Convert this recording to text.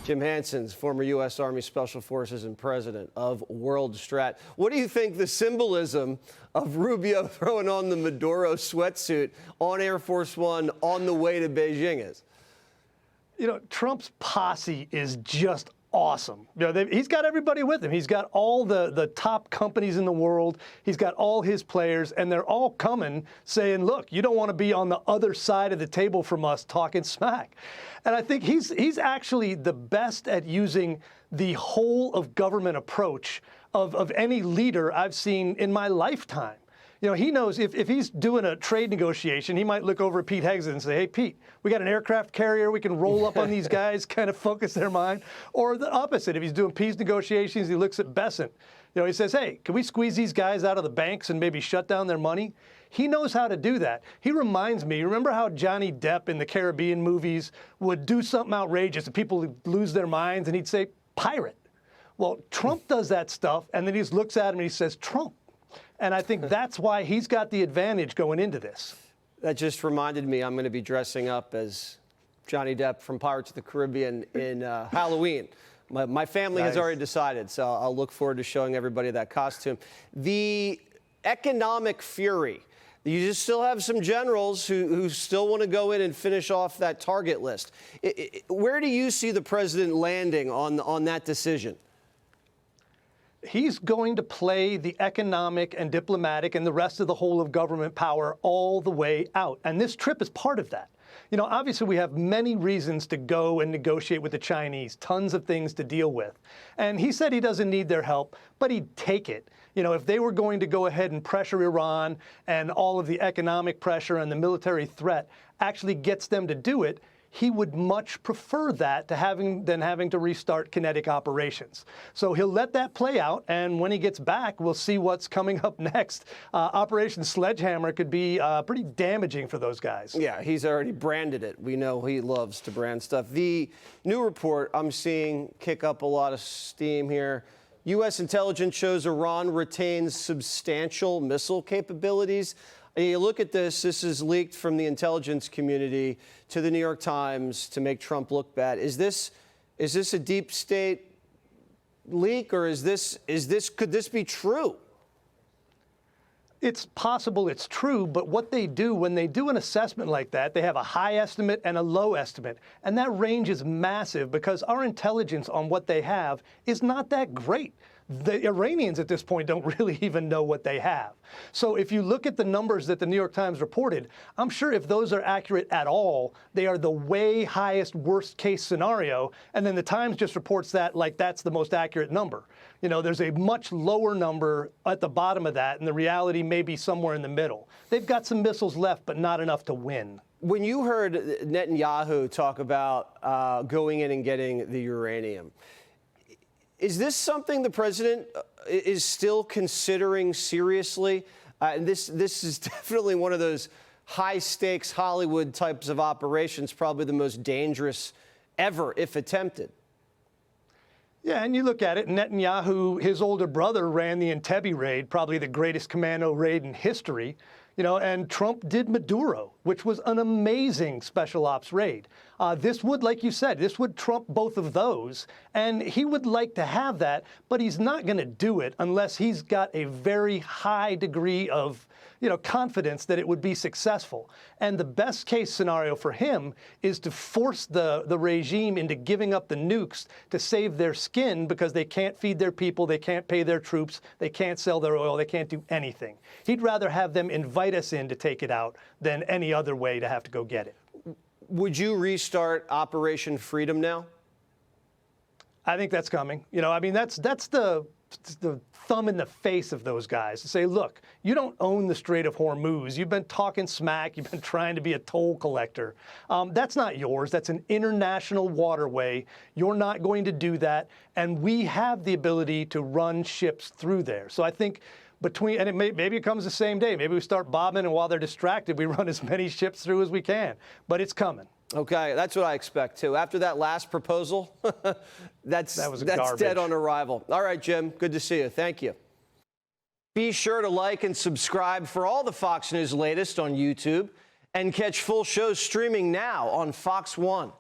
Jim Hanson, former U.S. Army Special Forces and president of World Strat. What do you think the symbolism of Rubio throwing on the Maduro sweatsuit on Air Force One on the way to Beijing is? You know, Trump's posse is just awesome. You know, he's got everybody with him. He's got all the top companies in the world. He's got all his players, and they're all coming saying, look, you don't want to be on the other side of the table from us talking smack. And I think he's actually the best at using the whole of government approach of any leader I've seen in my lifetime. You know, he knows if he's doing a trade negotiation, he might look over at Pete Hegseth and say, hey, Pete, we got an aircraft carrier. We can roll up on these guys, kind of focus their mind. Or the opposite. If he's doing peace negotiations, he looks at Besant. You know, he says, hey, can we squeeze these guys out of the banks and maybe shut down their money? He knows how to do that. He reminds me, remember how Johnny Depp in the Caribbean movies would do something outrageous and people would lose their minds and he'd say, pirate. Well, Trump does that stuff and then he just looks at him and he says, Trump. And I think that's why he's got the advantage going into this. That just reminded me I'm going to be dressing up as Johnny Depp from Pirates of the Caribbean in Halloween. My family has already decided, so I'll look forward to showing everybody that costume. The economic fury. You just still have some generals who still want to go in and finish off that target list. Where do you see the president landing on that decision? He's going to play the economic and diplomatic and the rest of the whole of government power all the way out. And this trip is part of that. You know, obviously we have many reasons to go and negotiate with the Chinese, tons of things to deal with. And he said he doesn't need their help, but he'd take it. You know, if they were going to go ahead and pressure Iran and all of the economic pressure and the military threat actually gets them to do it, he would much prefer that than having to restart kinetic operations. So he'll let that play out, and when he gets back, we'll see what's coming up next. Operation Sledgehammer could be pretty damaging for those guys. Yeah, he's already branded it. We know he loves to brand stuff. The new report I'm seeing kick up a lot of steam here. U.S. intelligence shows Iran retains substantial missile capabilities. You look at this is leaked from the intelligence community to the New York Times to make Trump look bad. Is this a deep state leak, or could this be true? It's possible it's true, but what they do when they do an assessment like that, they have a high estimate and a low estimate. And that range is massive because our intelligence on what they have is not that great. The Iranians at this point don't really even know what they have. So if you look at the numbers that the New York Times reported, I'm sure if those are accurate at all, they are the way highest worst case scenario. And then the Times just reports that like that's the most accurate number. You know, there's a much lower number at the bottom of that, and the reality may be somewhere in the middle. They've got some missiles left, but not enough to win. When you heard Netanyahu talk about going in and getting the uranium, is this something the president is still considering seriously? This is definitely one of those high-stakes Hollywood types of operations, probably the most dangerous ever, if attempted. Yeah, and you look at it, Netanyahu, his older brother, ran the Entebbe raid, probably the greatest commando raid in history. You know, and Trump did Maduro, which was an amazing special ops raid. This would, like you said, this would trump both of those, and he would like to have that, but he's not going to do it unless he's got a very high degree of, you know, confidence that it would be successful. And the best case scenario for him is to force the regime into giving up the nukes to save their skin because they can't feed their people, they can't pay their troops, they can't sell their oil, they can't do anything. He'd rather have them invite us in to take it out than any other way to have to go get it. Would you restart Operation Freedom now? I think that's coming. You know, I mean, that's the thumb in the face of those guys to say, look, you don't own the Strait of Hormuz. You've been talking smack. You've been trying to be a toll collector. That's not yours. That's an international waterway. You're not going to do that. And we have the ability to run ships through there. So I think maybe it comes the same day. Maybe we start bombing, and while they're distracted, we run as many ships through as we can. But it's coming. Okay, that's what I expect, too. After that last proposal, that's garbage. Dead on arrival. All right, Jim, good to see you. Thank you. Be sure to like and subscribe for all the Fox News latest on YouTube, and catch full shows streaming now on Fox One.